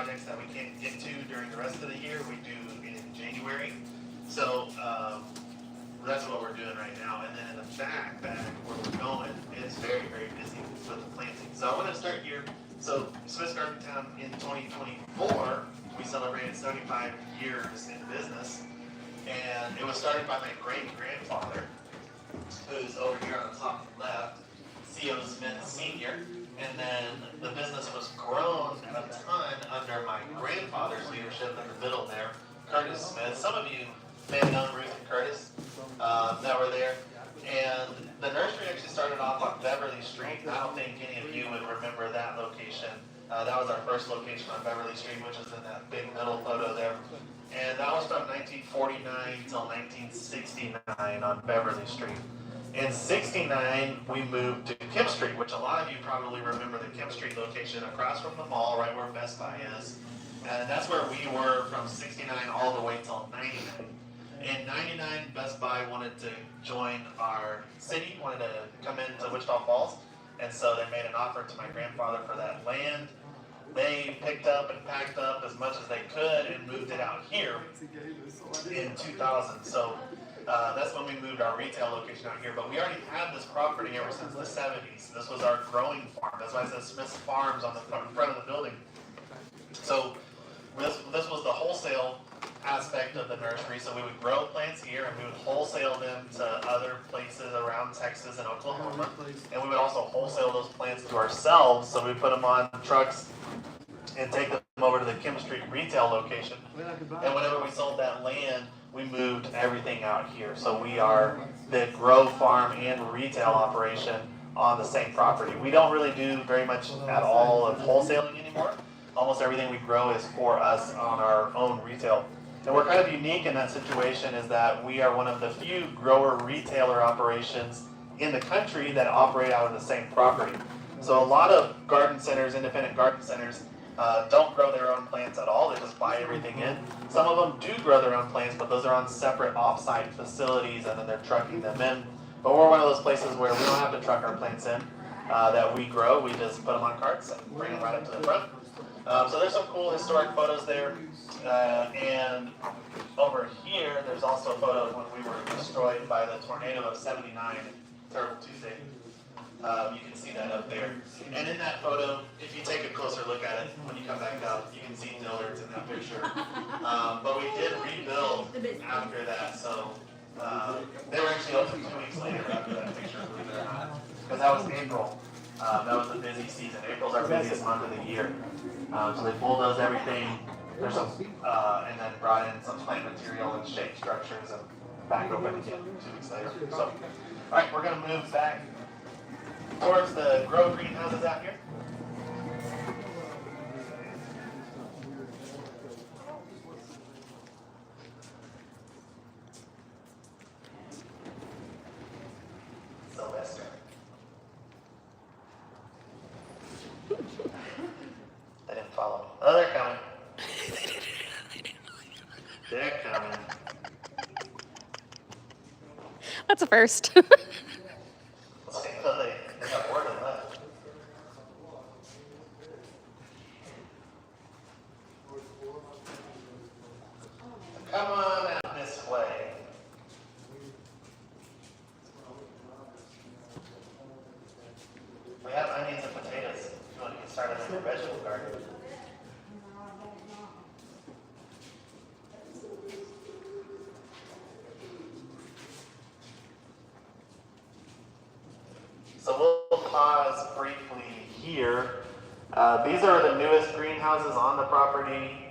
projects that we can't get to during the rest of the year, we do in January. So that's what we're doing right now. And then in the back where we're going, it's very, very busy with the planting. So I want to start here. So Swiss Gardentown in 2024, we celebrated 75 years in business. And it was started by my great-grandfather, who's over here on the top left, C.O. Smith Sr. And then the business was grown a ton under my grandfather's leadership in the middle there, Curtis Smith. Some of you may have known Ruth and Curtis that were there. And the nursery actually started off on Beverly Street. I don't think any of you would remember that location. That was our first location on Beverly Street, which is in that big middle photo there. And that was from 1949 till 1969 on Beverly Street. In 69, we moved to Kim Street, which a lot of you probably remember the Kim Street location across from the mall, right where Best Buy is. And that's where we were from 69 all the way till 99. In 99, Best Buy wanted to join our city, wanted to come into Wichita Falls. And so they made an offer to my grandfather for that land. They picked up and packed up as much as they could and moved it out here in 2000. So that's when we moved our retail location out here. But we already had this property ever since the 70s. This was our growing farm. That's why it says Smith's Farms on the front of the building. So this was the wholesale aspect of the nursery. So we would grow plants here and we would wholesale them to other places around Texas and Oklahoma. And we would also wholesale those plants to ourselves. So we put them on trucks and take them over to the Kim Street retail location. And whenever we sold that land, we moved everything out here. So we are the grow farm and retail operation on the same property. We don't really do very much at all of wholesaling anymore. Almost everything we grow is for us on our own retail. And we're kind of unique in that situation is that we are one of the few grower retailer operations in the country that operate out of the same property. So a lot of garden centers, independent garden centers, don't grow their own plants at all. They just buy everything in. Some of them do grow their own plants, but those are on separate off-site facilities, and then they're trucking them in. But we're one of those places where we don't have to truck our plants in that we grow. We just put them on carts and bring them right up to the front. So there's some cool historic photos there. And over here, there's also a photo of when we were destroyed by the tornado of '79, Terrible Tuesday. You can see that up there. And in that photo, if you take a closer look at it, when you come back up, you can see Dillard's in that picture. But we did rebuild after that, so they were actually open 2 weeks later after that picture, believe it or not. Because that was April. That was the busy season. April's our busiest month of the year. So they bulldozed everything. There's some, and then brought in some plant material and shape structures and back open again 2 weeks later. So, all right, we're going to move back towards the grow greenhouses out here. Sylvester. They didn't follow me. Oh, they're coming. They're coming. That's a first. Let's see, they got more than left. Come on out this way. We have onions and potatoes if you want to get started in your vegetable garden. So we'll pause briefly here. These are the newest greenhouses on the property.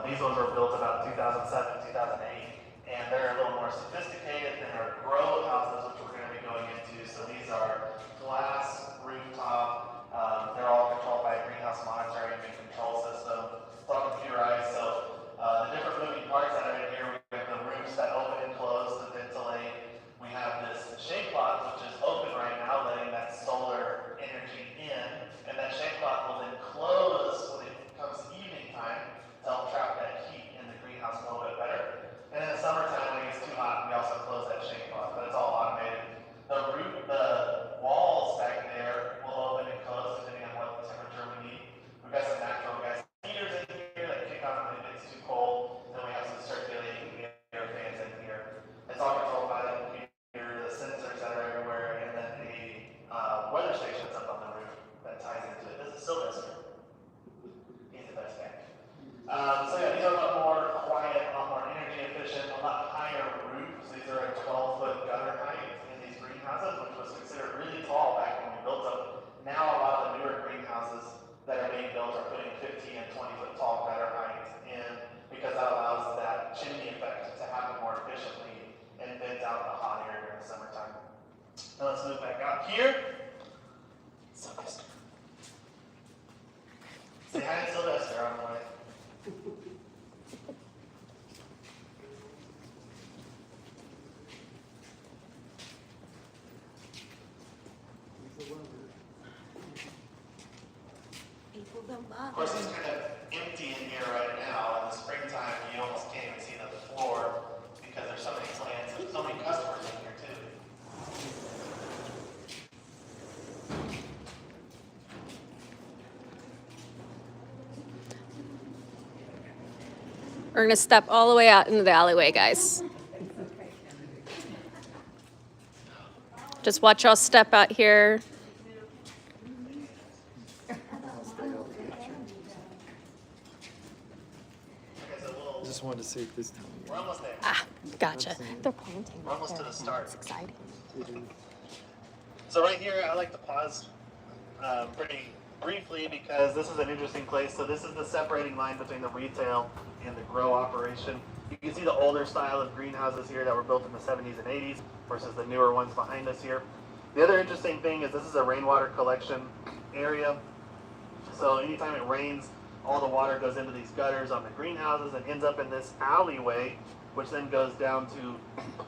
These ones were built about 2007, 2008, and they're a little more sophisticated than our grow houses, which we're going to be going into. So these are glass rooftop. They're all controlled by a greenhouse monitoring and control system. It's all computerized. So the different moving parts that are in here, we have the roofs that open and close to ventilate. We have this shade cloth, which is open right now, letting that solar energy in, and that shade cloth will then close when it comes evening time to help trap that heat in the greenhouse a little bit better. And in the summertime, when it gets too hot, we also close that shade cloth, but it's all automated. The walls back there will open and close depending on what temperature we need. We've got here, Sylvester. Say hi to Sylvester on the way. Of course, it's kind of empty in here right now. In the springtime, you almost can't even see the floor because there's so many plants and so many customers in here too. We're gonna step all the way out into the alleyway, guys. Just watch y'all step out here. I just wanted to see if this time. We're almost there. Ah, gotcha. They're planting. We're almost to the start. It's exciting. So right here, I like to pause pretty briefly because this is an interesting place. So this is the separating line between the retail and the grow operation. You can see the older style of greenhouses here that were built in the 70s and 80s versus the newer ones behind us here. The other interesting thing is this is a rainwater collection area. So anytime it rains, all the water goes into these gutters on the greenhouses and ends up in this alleyway, which then goes down to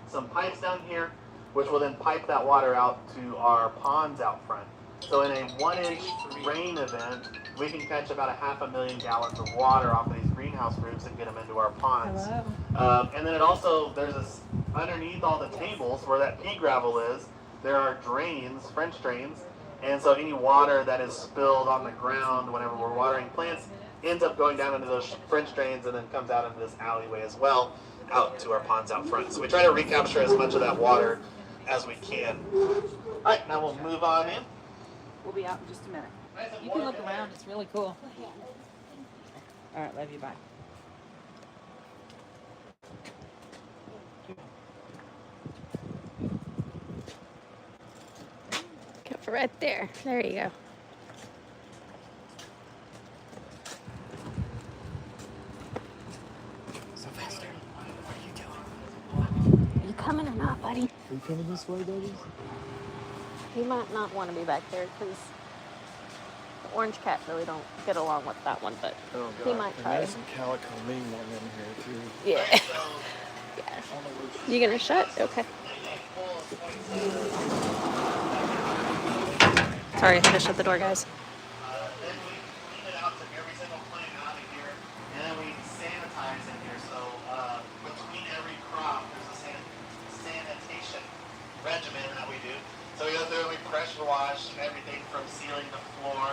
some pipes down here, which will then pipe that water out to our ponds out front. So in a 1-inch rain event, we can catch about 500,000 gallons of water off of these greenhouse roofs and get them into our ponds. And then it also, there's this, underneath all the tables where that pea gravel is, there are drains, French drains, and so any water that is spilled on the ground whenever we're watering plants ends up going down into those French drains and then comes out into this alleyway as well, out to our ponds out front. So we try to recapture as much of that water as we can. All right, now we'll move on in. We'll be out in just a minute. You can look around. It's really cool. All right, love you. Bye. Go for right there. There you go. Sylvester, what are you doing? Are you coming or not, buddy? Are you coming this way, buddy? He might not want to be back there because the orange cat really don't get along with that one, but Oh, he God. might And try. there's some calico mean one in here, too. Yeah. Yeah. You gonna shut? Okay. Sorry, I had to shut the door, guys. Then we clean it out to every single plant out of here, and then we sanitize in here. So between every crop, there's a sanitation regimen that we do. So we go through and we pressure wash everything from ceiling to floor,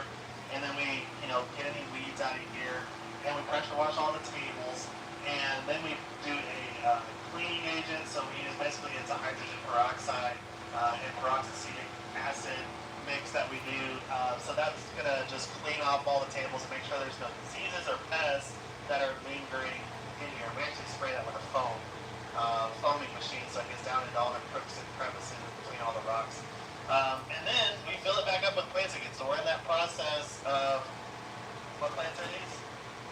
and then we, get any weeds out of here, and we pressure wash all the tables, and then we do a cleaning agent. So we use basically it's a hydrogen peroxide and peroxycetic acid mix that we do. So that's gonna just clean off all the tables and make sure there's no diseases or pests that are lingering in here. We actually spray that with a foaming machine, so it gets down into all the crooks and crevices between all the rocks. And then we fill it back up with plants again. So we're in that process of, what plants are these?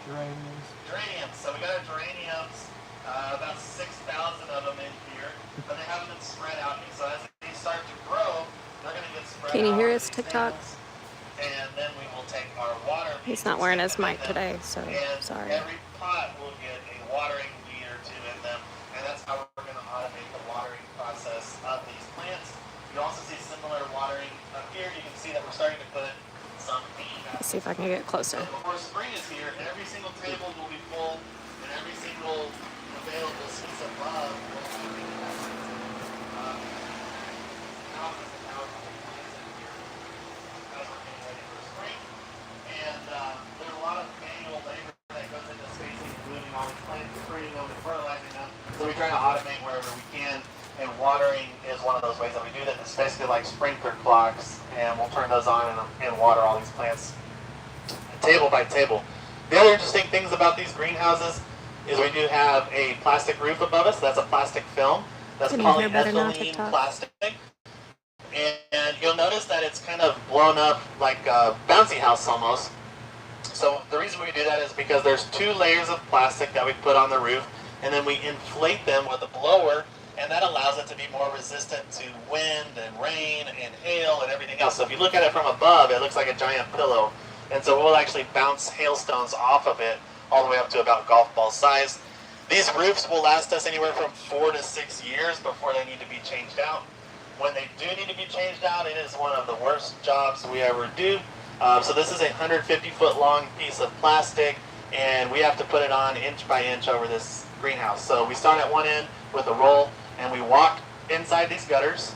Geraniums. Geraniums. So we got our geraniums, about 6,000 of them in here, but they haven't been spread out yet. So as they start to grow, they're going to get spread out. Can you hear on his these TikTok? tables. And then we will take our water. He's not wearing his mic today, so and sorry. Every pot will get a watering weed or two in them, and that's how we're going to automate the watering process of these plants. You also see similar watering up here. You can see that we're starting to put some bean. Let's see if I can get closer. So before spring is here, every single table will be full, and every single available space above will have bean houses and houses of plants in here as we're getting ready for spring. And there's a lot of manual labor that goes into spacing, including all the plants, pruning them, and fertilizing them. So we try to automate wherever we can. And watering is one of those ways that we do that. It's basically like sprinkler clocks, and we'll turn those on and water all these plants table by table. The other interesting things about these greenhouses is we do have a plastic roof above us. That's a plastic film. That's Can you hear better now, polyethylene TikTok? plastic. And you'll notice that it's kind of blown up like a bouncy house almost. So the reason we do that is because there's 2 layers of plastic that we put on the roof, and then we inflate them with a blower and that allows it to be more resistant to wind and rain and hail and everything else. So if you look at it from above, it looks like a giant pillow, and so we'll actually bounce hailstones off of it all the way up to about golf ball size. These roofs will last us anywhere from 4 to 6 years before they need to be changed out. When they do need to be changed out, it is one of the worst jobs we ever do. So this is a 150-foot long piece of plastic, and we have to put it on inch by inch over this greenhouse. So we start at one end with a roll, and we walk inside these gutters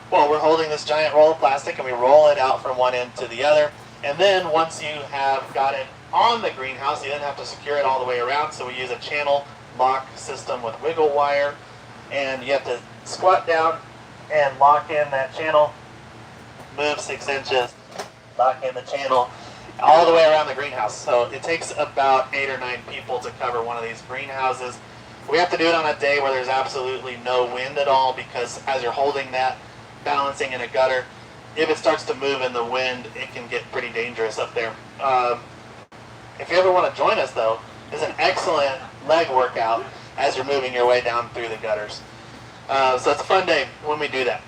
while we're holding this giant roll of plastic, and we roll it out from one end to the other. And then once you have got it on the greenhouse, you then have to secure it all the way around. So we use a channel lock system with wiggle wire, and you have to squat down and lock in that channel, move 6 inches, lock in the channel, all the way around the greenhouse. So it takes about 8 or 9 people to cover one of these greenhouses. We have to do it on a day where there's absolutely no wind at all, because as you're holding that, balancing in a gutter, if it starts to move in the wind, it can get pretty dangerous up there. If you ever want to join us, though, it's an excellent leg workout as you're moving your way down through the gutters. So it's a fun day when we do that.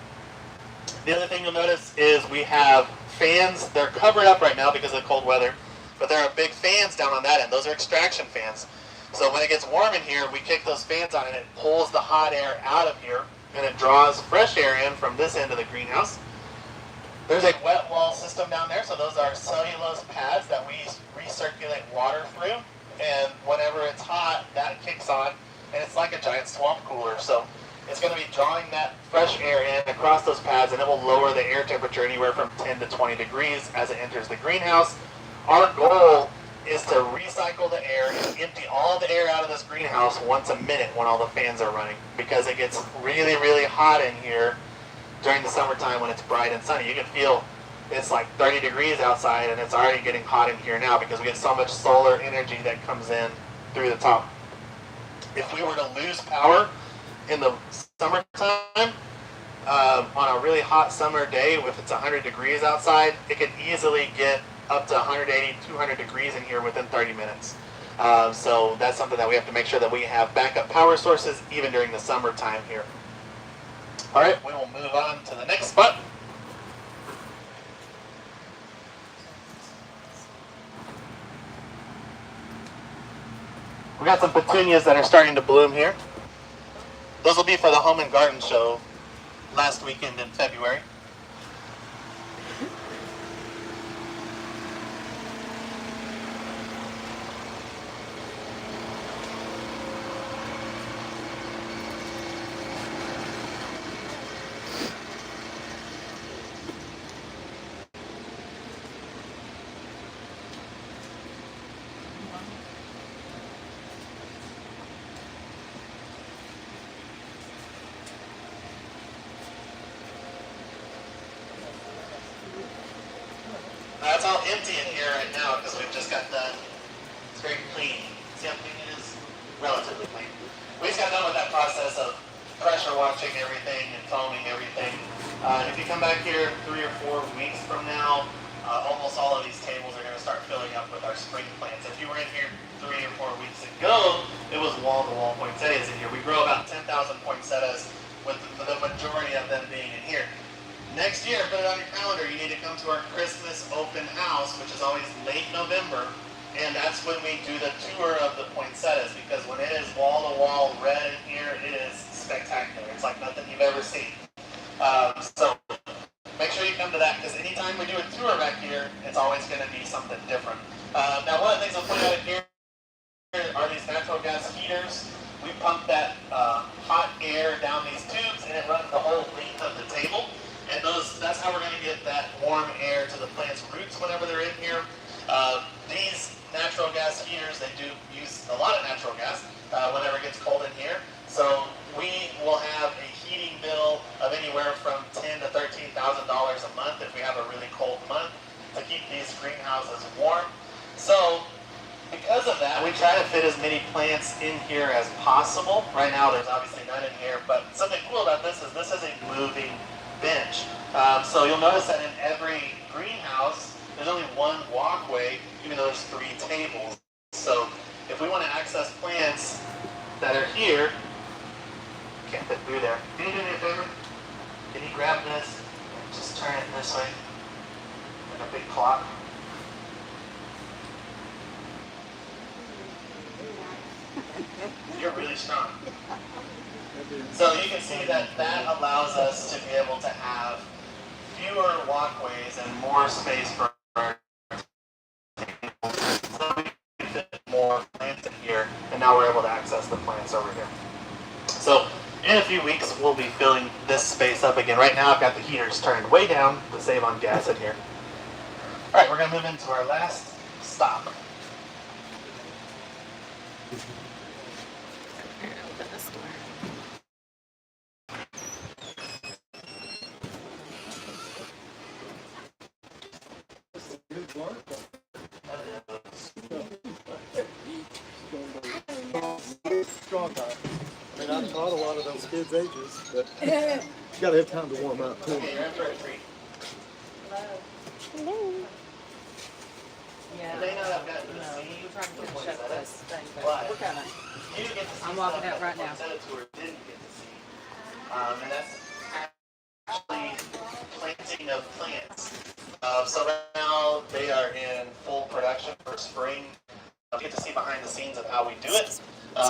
The other thing you'll notice is we have fans. They're covered up right now because of the cold weather, but there are big fans down on that end. Those are extraction fans. So when it gets warm in here, we kick those fans on and it pulls the hot air out of here, and it draws fresh air in from this end of the greenhouse. There's a wet wall system down there, so those are cellulose pads that we recirculate water through, and whenever it's hot, that kicks on, and it's like a giant swamp cooler. So it's going to be drawing that fresh air in across those pads, and it will lower the air temperature anywhere from 10 to 20 degrees as it enters the greenhouse. Our goal is to recycle the air and empty all the air out of this greenhouse once a minute when all the fans are running, because it gets really, really hot in here during the summertime when it's bright and sunny. You can feel it's like 30 degrees outside, and it's already getting hot in here now because we get so much solar energy that comes in through the top. If we were to lose power in the summertime, on a really hot summer day, if it's 100 degrees outside, it could easily get up to 180, 200 degrees in here within 30 minutes. So that's something that we have to make sure that we have backup power sources even during the summertime here. All right, we will move on to the next spot. We got some petunias that are starting to bloom here. Those will be for the Home and Garden Show last weekend in February. It's all empty in here right now because we've just got done. It's very clean. See how clean it is? Relatively clean. We just got done with that process of pressure washing everything and foaming everything. If you come back here 3 or 4 weeks from now, almost all of these tables are going to start filling up with our spring plants. If you were in here 3 or 4 weeks ago, it was wall-to-wall poinsettias in here. We grow about 10,000 poinsettias, with the majority of them being in here. Next year, put it on your calendar, you need to come to our Christmas open house, which is always late November, and that's when we do the tour of the poinsettias, because when it is wall-to-wall red in here, it is spectacular. It's like nothing you've ever seen. So make sure you come to that, because anytime we do a tour back here, it's always going to be something different. Now, one of the things I'll put out here are these natural gas heaters. We pump that hot air down these tubes, and it runs the whole length of the table. And that's how we're going to get that warm air to the plant's roots whenever they're in here. These natural gas heaters, they do use a lot of natural gas whenever it gets cold in here. So we will have a heating bill of anywhere from $10,000 to $13,000 a month if we have a really cold month to keep these greenhouses warm. So because of that, we try to fit as many plants in here as possible. Right now there's obviously none in here, but something cool about this is a moving bench. So you'll notice that in every greenhouse, there's only one walkway, even though there's 3 tables. So if we want to access plants that are here, can't fit through there. Can you do me a favor? Can you grab this and just turn it this way? Like a big clock. You're really strong. So you can see that that allows us to be able to have fewer walkways and more space for our tables. So we can fit more plants in here, and now we're able to access the plants over here. So in a few weeks, we'll be filling this space up again. Right now, I've got the heaters turned way down to save on gas in here. All right, we're going to move into our last stop. Open this door. Strong time. I mean, I've taught a lot of those kids' ages, but you gotta have time to warm up too. Okay, you're in for a treat. Hello. Yeah. They know I've gotten to No, see we're trying to finish up this thing, but But we're coming. you get to see I'm walking stuff out right that now. the Poinsettia tour didn't get to see. And that's actually planting of plants. So right now they are in full production for spring. You get to see behind the scenes of how we do it.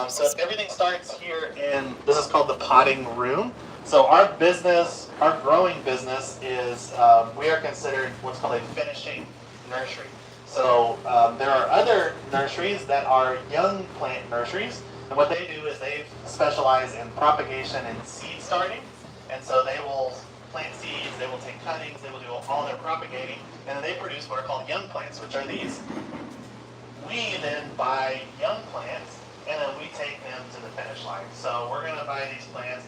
So everything starts here in, this is called the potting room. So our business, our growing business is, we are considered what's called a finishing nursery. So there are other nurseries that are young plant nurseries. And what they do is they specialize in propagation and seed starting. And so they will plant seeds, they will take cuttings, they will do all their propagating, and then they produce what are called young plants, which are these. We then buy young plants, and then we take them to the finish line. So we're going to buy these plants.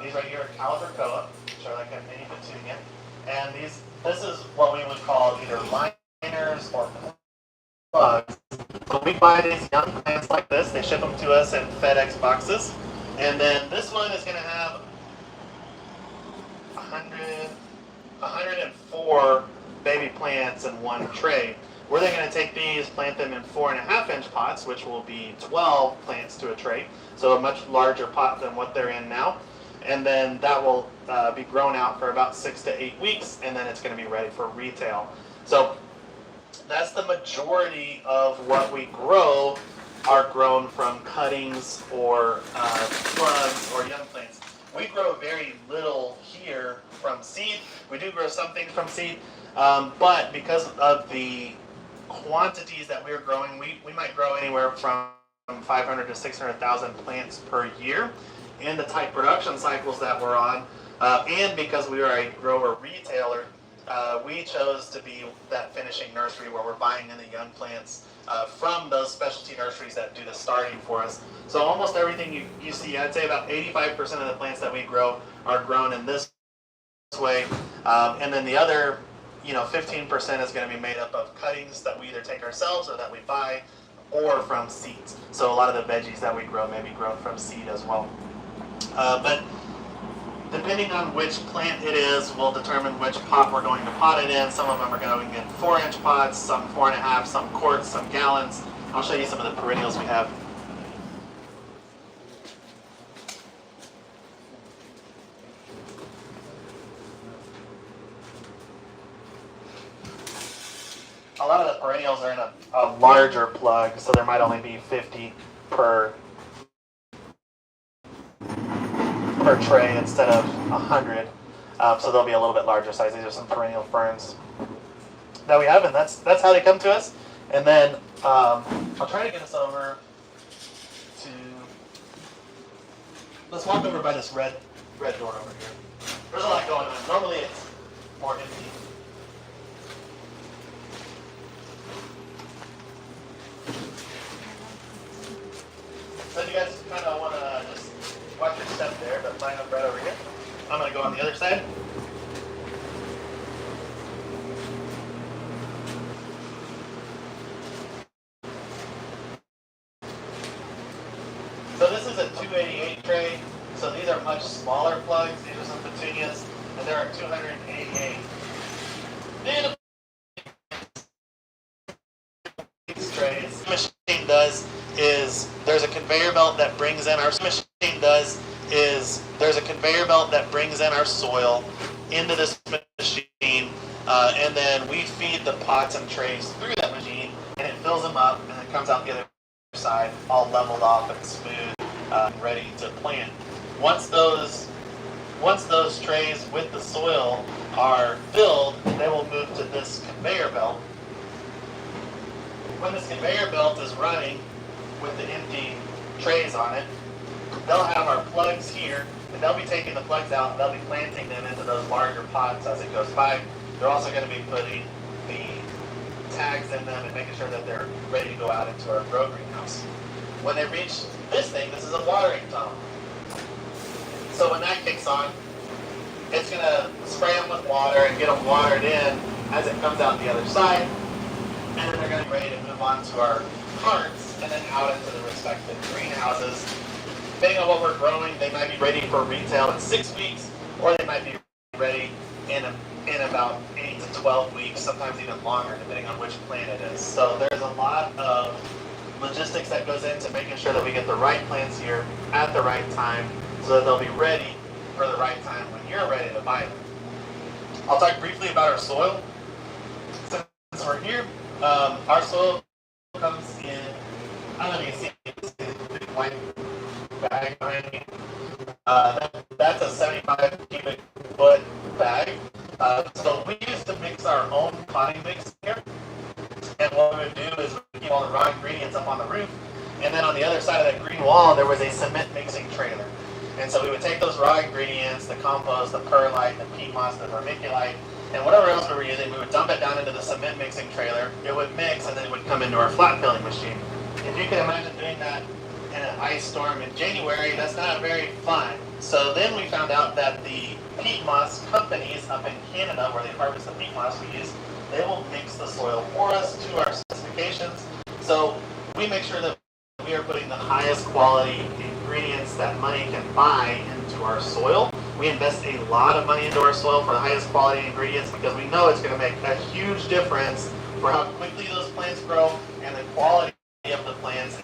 These right here are Calibracoa, which are like a mini petunia. And this is what we would call either liners or plugs. So we buy these young plants like this. They ship them to us in FedEx boxes. And then this one is going to have 104 baby plants in one tray. We're then going to take these, plant them in 4.5-inch pots, which will be 12 plants to a tray. So a much larger pot than what they're in now. And then that will be grown out for about 6 to 8 weeks, and then it's going to be ready for retail. So that's the majority of what we grow are grown from cuttings or plugs or young plants. We grow very little here from seed. We do grow some things from seed, but because of the quantities that we're growing, we might grow anywhere from 500 to 600,000 plants per year in the type production cycles that we're on. And because we are a grower retailer, we chose to be that finishing nursery where we're buying in the young plants from those specialty nurseries that do the starting for us. So almost everything you see, I'd say about 85% of the plants that we grow are grown in this way. And then the other 15% is going to be made up of cuttings that we either take ourselves or that we buy, or from seeds. So a lot of the veggies that we grow may be grown from seed as well. But depending on which plant it is, will determine which pot we're going to pot it in. Some of them are going in 4-inch pots, some 4.5, some quarts, some gallons. I'll show you some of the perennials we have. A lot of the perennials are in a larger plug, so there might only be 50 per tray instead of 100. So they'll be a little bit larger size. These are some perennial ferns that we have, and that's how they come to us. And then I'll try to get us over to. Let's walk over by this red door over here. There's a lot going on. Normally it's more empty. So you guys kind of want to just watch your step there, but line up right over here. I'm going to go on the other side. So this is a 288 tray. So these are much smaller plugs. These are some petunias, and there are 288. Then these trays, what the machine does is there's a conveyor belt that brings in our machine does is there's a conveyor belt that brings in our soil into this machine, and then we feed the pots and trays through that machine, and it fills them up, and it comes out the other side all leveled off and smooth, and ready to plant. Once those trays with the soil are filled, they will move to this conveyor belt. When this conveyor belt is running with the empty trays on it, they'll have our plugs here, and they'll be taking the plugs out, and they'll be planting them into those larger pots as it goes by. They're also going to be putting the tags in them and making sure that they're ready to go out into our grow greenhouse. When they reach this thing, this is a watering tunnel. So when that kicks on, it's going to spray them with water and get them watered in as it comes out the other side. And then they're going to be ready to move on to our carts and then out into the respective greenhouses. Depending on what we're growing, they might be ready for retail in 6 weeks, or they might be ready in about 8 to 12 weeks, sometimes even longer, depending on which plant it is. So there's a lot of logistics that goes into making sure that we get the right plants here at the right time, so that they'll be ready for the right time when you're ready to buy them. I'll talk briefly about our soil. Since we're here, our soil comes in, I don't know if you can see the big white bag behind me. That's a 75 cubic foot bag. So we used to mix our own potting mix here. And what we would do is we keep all the raw ingredients up on the roof. And then on the other side of that green wall, there was a cement mixing trailer. And so we would take those raw ingredients, the compost, the perlite, the peat moss, the vermiculite, and whatever else we were using, we would dump it down into the cement mixing trailer. It would mix, and then it would come into our flat filling machine. If you can imagine doing that in an ice storm in January, that's not very fun. So then we found out that the peat moss companies up in Canada, where they harvest the peat moss we use, they will mix the soil for us to our specifications. So we make sure that we are putting the highest quality ingredients that money can buy into our soil. We invest a lot of money into our soil for the highest quality ingredients because we know it's going to make a huge difference for how quickly those plants grow and the quality of the plants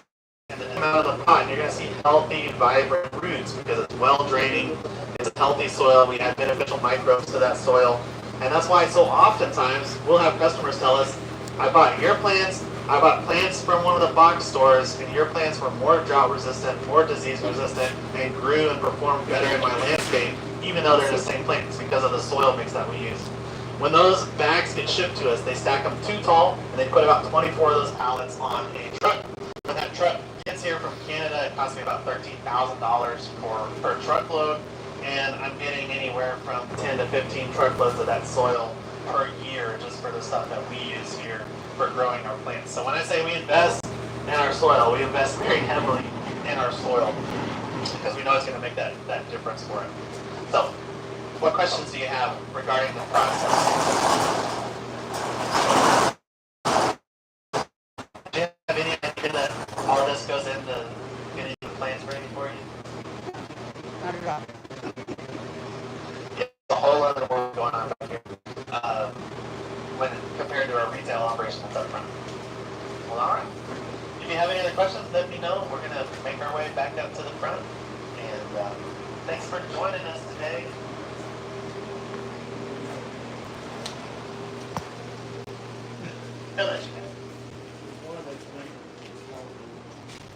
and the amount of the pot. You're going to see healthy, vibrant roots because it's well draining. It's a healthy soil. We add beneficial microbes to that soil. And that's why so oftentimes we'll have customers tell us, I bought your plants, I bought plants from one of the box stores, and your plants were more drought resistant, more disease resistant, and grew and performed better in my landscape, even though they're the same plants because of the soil mix that we use. When those bags get shipped to us, they stack them too tall, and they put about 24 of those pallets on a truck. When that truck gets here from Canada, it costs me about $13,000 per truckload, and I'm getting anywhere from 10 to 15 truckloads of that soil per year just for the stuff that we use here for growing our plants. So when I say we invest in our soil, we invest very heavily in our soil because we know it's going to make that difference for it. So what questions do you have regarding the process? Do you have any idea that all this goes into getting the plants ready for you? Not at all. It's a whole other world going on back here when compared to our retail operation that's up front. Well, all right. If you have any other questions, let me know. We're going to make our way back up to the front. And thanks for joining us today. Village.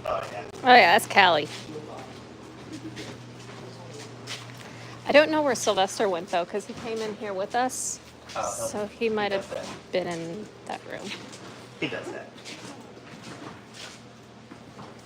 Oh, yeah. Oh yeah, that's Callie. I don't know where Sylvester went though, because he came in here with us. So he might have been in that room. He does that.